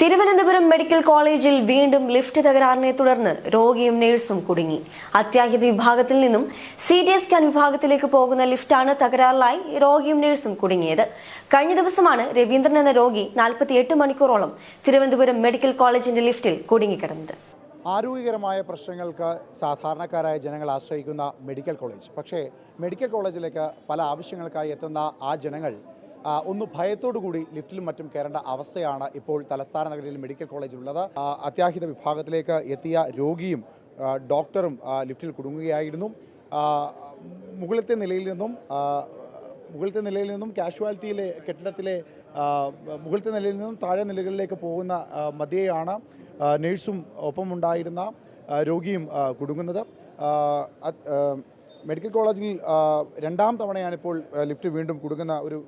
Thiruvananthapuram medical കോളേജിൽ വീണ്ടും lift തകരാറിനെ തുടർന്ന് രോഗിയും നഴ്സും കുടുങ്ങി. അത്യാഹിത വിഭാഗത്തിൽ നിന്നും CT സ്കാൻ വിഭാഗത്തിലേക്ക് പോകുന്ന ലിഫ്റ്റാണ് തകരാറിലായി രോഗിയും നഴ്സും കുടുങ്ങിയത്. കഴിഞ്ഞ ദിവസമാണ് രവീന്ദ്രൻ എന്ന രോഗി 48 മണിക്കൂറോളം തിരുവനന്തപുരം മെഡിക്കൽ കോളേജിന്റെ ലിഫ്റ്റിൽ കുടുങ്ങിക്കിടന്നത്. ആരോഗ്യകരമായ പ്രശ്നങ്ങൾക്ക് സാധാരണക്കാരായ ജനങ്ങൾ ആശ്രയിക്കുന്ന മെഡിക്കൽ കോളേജ്. പക്ഷേ മെഡിക്കൽ കോളേജിലേക്ക് പല ആവശ്യങ്ങൾക്കായി എത്തുന്ന ആ ജനങ്ങൾ ഒന്ന് ഭയത്തോടുകൂടി ലിഫ്റ്റിലും മറ്റും കയറേണ്ട അവസ്ഥയാണ് ഇപ്പോൾ തലസ്ഥാന നഗരിയിൽ മെഡിക്കൽ കോളേജിലുള്ളത്. അത്യാഹിത വിഭാഗത്തിലേക്ക് എത്തിയ രോഗിയും ഡോക്ടറും ലിഫ്റ്റിൽ കുടുങ്ങുകയായിരുന്നു. മുകളിലത്തെ നിലയിൽ നിന്നും കാഷ്വാലിറ്റിയിലെ കെട്ടിടത്തിലെ മുകളിലത്തെ നിലയിൽ നിന്നും താഴെ നിലകളിലേക്ക് പോകുന്ന മധ്യയാണ് നഴ്സും ഒപ്പമുണ്ടായിരുന്ന രോഗിയും കുടുങ്ങുന്നത്. മെഡിക്കൽ കോളേജിൽ രണ്ടാം തവണയാണിപ്പോൾ ലിഫ്റ്റ് വീണ്ടും കുടുങ്ങുന്ന ഒരു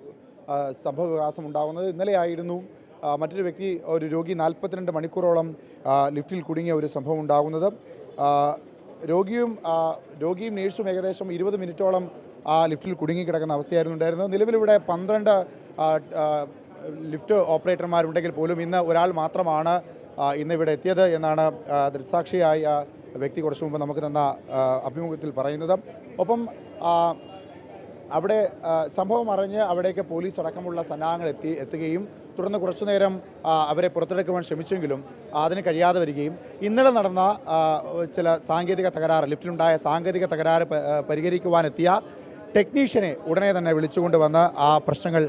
സംഭവ വികാസം ഉണ്ടാകുന്നത്. ഇന്നലെയായിരുന്നു മറ്റൊരു വ്യക്തി, ഒരു രോഗി 42 മണിക്കൂറോളം ലിഫ്റ്റിൽ കുടുങ്ങിയ ഒരു സംഭവം ഉണ്ടാകുന്നത്. രോഗിയും നേഴ്സും ഏകദേശം 20 മിനിറ്റോളം ലിഫ്റ്റിൽ കുടുങ്ങിക്കിടക്കുന്ന അവസ്ഥയായിരുന്നു ഉണ്ടായിരുന്നത്. നിലവിലിവിടെ 12 ലിഫ്റ്റ് ഓപ്പറേറ്റർമാരുണ്ടെങ്കിൽ പോലും ഇന്ന് ഒരാൾ മാത്രമാണ് ഇന്നിവിടെ എത്തിയത് എന്നാണ് ദൃക്സാക്ഷിയായ വ്യക്തി കുറച്ചു മുമ്പ് നമുക്ക് തന്ന അഭിമുഖത്തിൽ പറയുന്നത്. ഒപ്പം അവിടെ സംഭവം അറിഞ്ഞ് അവിടേക്ക് പോലീസ് അടക്കമുള്ള സന്നാഹങ്ങൾ എത്തുകയും തുടർന്ന് കുറച്ചുനേരം അവരെ പുറത്തെടുക്കുവാൻ ശ്രമിച്ചെങ്കിലും അതിന് കഴിയാതെ വരികയും ഇന്നലെ നടന്ന ചില സാങ്കേതിക തകരാറ്, ലിഫ്റ്റിലുണ്ടായ സാങ്കേതിക തകരാറ് പരിഹരിക്കുവാനെത്തിയ ടെക്നീഷ്യനെ ഉടനെ തന്നെ വിളിച്ചുകൊണ്ട് വന്ന് ആ പ്രശ്നങ്ങൾ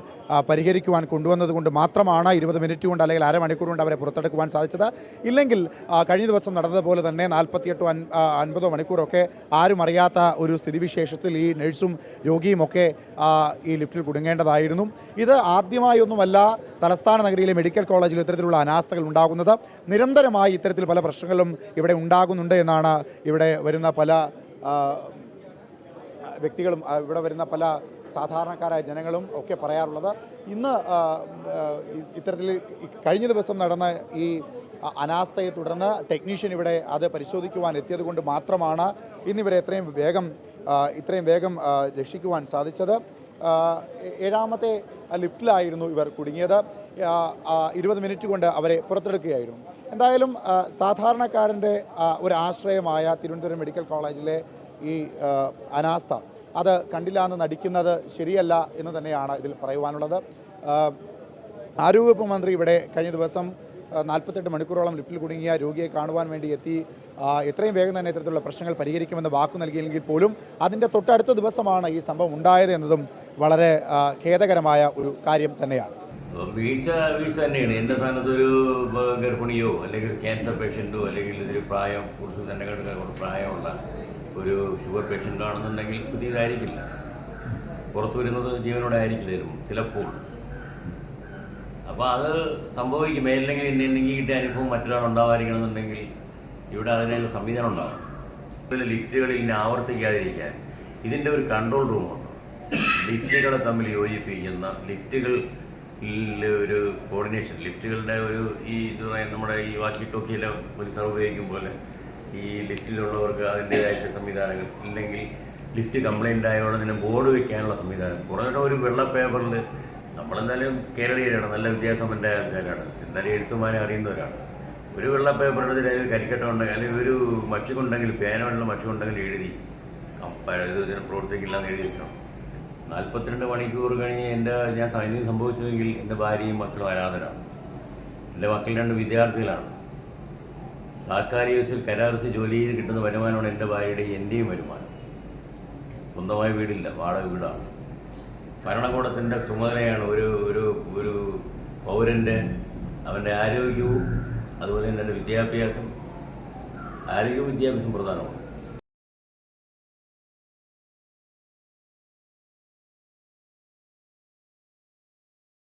പരിഹരിക്കുവാൻ കൊണ്ടുവന്നതുകൊണ്ട് മാത്രമാണ് 20 മിനിറ്റ് കൊണ്ട് അല്ലെങ്കിൽ അരമണിക്കൂർ കൊണ്ട് അവരെ പുറത്തെടുക്കുവാൻ സാധിച്ചത്. ഇല്ലെങ്കിൽ കഴിഞ്ഞ ദിവസം നടന്നതുപോലെ തന്നെ 48-50 മണിക്കൂറൊക്കെ ആരും അറിയാത്ത ഒരു സ്ഥിതിവിശേഷത്തിൽ ഈ നഴ്സും രോഗിയും ഒക്കെ ഈ ലിഫ്റ്റിൽ കുടുങ്ങേണ്ടതായിരുന്നു. ഇത് ആദ്യമായൊന്നുമല്ല തലസ്ഥാന നഗരിയിലെ മെഡിക്കൽ കോളേജിൽ ഇത്തരത്തിലുള്ള അനാസ്ഥകൾ ഉണ്ടാകുന്നത്. നിരന്തരമായി ഇത്തരത്തിൽ പല പ്രശ്നങ്ങളും ഇവിടെ ഉണ്ടാകുന്നുണ്ട് എന്നാണ് ഇവിടെ വരുന്ന പല വ്യക്തികളും ഇവിടെ വരുന്ന പല സാധാരണക്കാരായ ജനങ്ങളും ഒക്കെ പറയാറുള്ളത്. ഇന്ന് ഇത്തരത്തിൽ കഴിഞ്ഞ ദിവസം നടന്ന ഈ അനാസ്ഥയെ തുടർന്ന് ടെക്നീഷ്യൻ ഇവിടെ അത് പരിശോധിക്കുവാൻ എത്തിയത് കൊണ്ട് മാത്രമാണ് ഇന്നിവരെ ഇത്രയും വേഗം രക്ഷിക്കുവാൻ സാധിച്ചത്. 7ാമത്തെ ലിഫ്റ്റിലായിരുന്നു ഇവർ കുടുങ്ങിയത്. 20 മിനിറ്റ് കൊണ്ട് അവരെ പുറത്തെടുക്കുകയായിരുന്നു. എന്തായാലും സാധാരണക്കാരൻ്റെ ഒരു ആശ്രയമായ തിരുവനന്തപുരം മെഡിക്കൽ കോളേജിലെ ഈ അനാസ്ഥ അത് കണ്ടില്ല എന്ന് നടിക്കുന്നത് ശരിയല്ല എന്ന് തന്നെയാണ് ഇതിൽ പറയുവാനുള്ളത്. ആരോഗ്യവകുപ്പ് മന്ത്രി ഇവിടെ കഴിഞ്ഞ ദിവസം 48 മണിക്കൂറോളം ലിഫ്റ്റിൽ കുടുങ്ങിയ രോഗിയെ കാണുവാൻ വേണ്ടി എത്തി എത്രയും വേഗം തന്നെ ഇത്തരത്തിലുള്ള പ്രശ്നങ്ങൾ പരിഹരിക്കുമെന്ന് വാക്കു നൽകിയെങ്കിൽ പോലും അതിൻ്റെ തൊട്ടടുത്ത ദിവസമാണ് ഈ സംഭവം ഉണ്ടായത് എന്നതും വളരെ ഖേദകരമായ ഒരു കാര്യം തന്നെയാണ്. വീഴ്ച തന്നെയാണ്. എൻ്റെ സ്ഥാനത്ത് ഒരു ഗർഭിണിയോ അല്ലെങ്കിൽ ക്യാൻസർ പേഷ്യൻറ്റോ അല്ലെങ്കിൽ ഇതൊരു കൂടുതൽ തന്നെ പ്രായമുള്ള ഒരു ഷുഗർ പേഷ്യൻ്റ് ആണെന്നുണ്ടെങ്കിൽ പുതിയതായിരിക്കില്ല, പുറത്തു വരുന്നത് ജീവനോടെ ആയിരിക്കില്ലായിരുന്നു ചിലപ്പോൾ. അപ്പോൾ അത് സംഭവിക്കും. അല്ലെങ്കിൽ എന്തെങ്കിലും കിട്ടിയ അനുഭവം മറ്റൊരാൾ ഉണ്ടാവാതിരിക്കണമെന്നുണ്ടെങ്കിൽ ഇവിടെ അതിനുള്ള സംവിധാനം ഉണ്ടാകും. ലിഫ്റ്റുകളിൽ ഇനി ആവർത്തിക്കാതിരിക്കാൻ ഇതിൻ്റെ ഒരു കൺട്രോൾ റൂമുണ്ട്. ലിഫ്റ്റുകളെ തമ്മിൽ യോജിപ്പിക്കുന്ന ഒരു കോർഡിനേഷൻ, ലിഫ്റ്റുകളുടെ ഒരു നമ്മുടെ ഈ വാക്കി ടോക്കിയിലെ പോലീസ് ഉപയോഗിക്കും പോലെ ഈ ലിഫ്റ്റിലുള്ളവർക്ക് അതിൻ്റേതായ സംവിധാനങ്ങൾ, ഇല്ലെങ്കിൽ ലിഫ്റ്റ് കംപ്ലൈൻ്റ് ആയതുകൊണ്ട് തന്നെ ബോർഡ് വയ്ക്കാനുള്ള സംവിധാനം. കുറേ ഒരു വെള്ള പേപ്പറിൽ നമ്മളെന്തായാലും കേരളീയരാണ്, നല്ല വിദ്യാസമ്പന്നരായ ആൾക്കാരാണ്, എന്തായാലും എഴുത്തുമാരെ അറിയുന്നവരാണ്. ഒരു വെള്ള പേപ്പറിൽ അതിൽ കരിക്കട്ട ഉണ്ടെങ്കിൽ അല്ലെങ്കിൽ ഒരു മഷുകൊണ്ടെങ്കിൽ പേനയുള്ള മഷുകൊണ്ടെങ്കിൽ എഴുതി ഇതിന് പ്രവർത്തിക്കില്ല എന്ന് എഴുതി വെക്കണം. 42 മണിക്കൂർ കഴിഞ്ഞ് ഞാൻ സൈന്യം സംഭവിച്ചതെങ്കിൽ എൻ്റെ ഭാര്യയും മക്കളും അനാഥരാണ്. എൻ്റെ മക്കൾ 2 വിദ്യാർത്ഥികളാണ്. താൽക്കാലിക ബേസിൽ കരാറിച്ച് ജോലി ചെയ്ത് കിട്ടുന്ന വരുമാനമാണ് എൻ്റെ ഭാര്യയുടെയും എൻ്റെയും വരുമാനം. സ്വന്തമായ വീടില്ല, വാടക വീടാണ്. ഭരണകൂടത്തിൻ്റെ ചുമതലയാണ് ഒരു പൗരൻ്റെ അവൻ്റെ ആരോഗ്യവും അതുപോലെ തന്നെ വിദ്യാഭ്യാസം പ്രധാനമാണ്.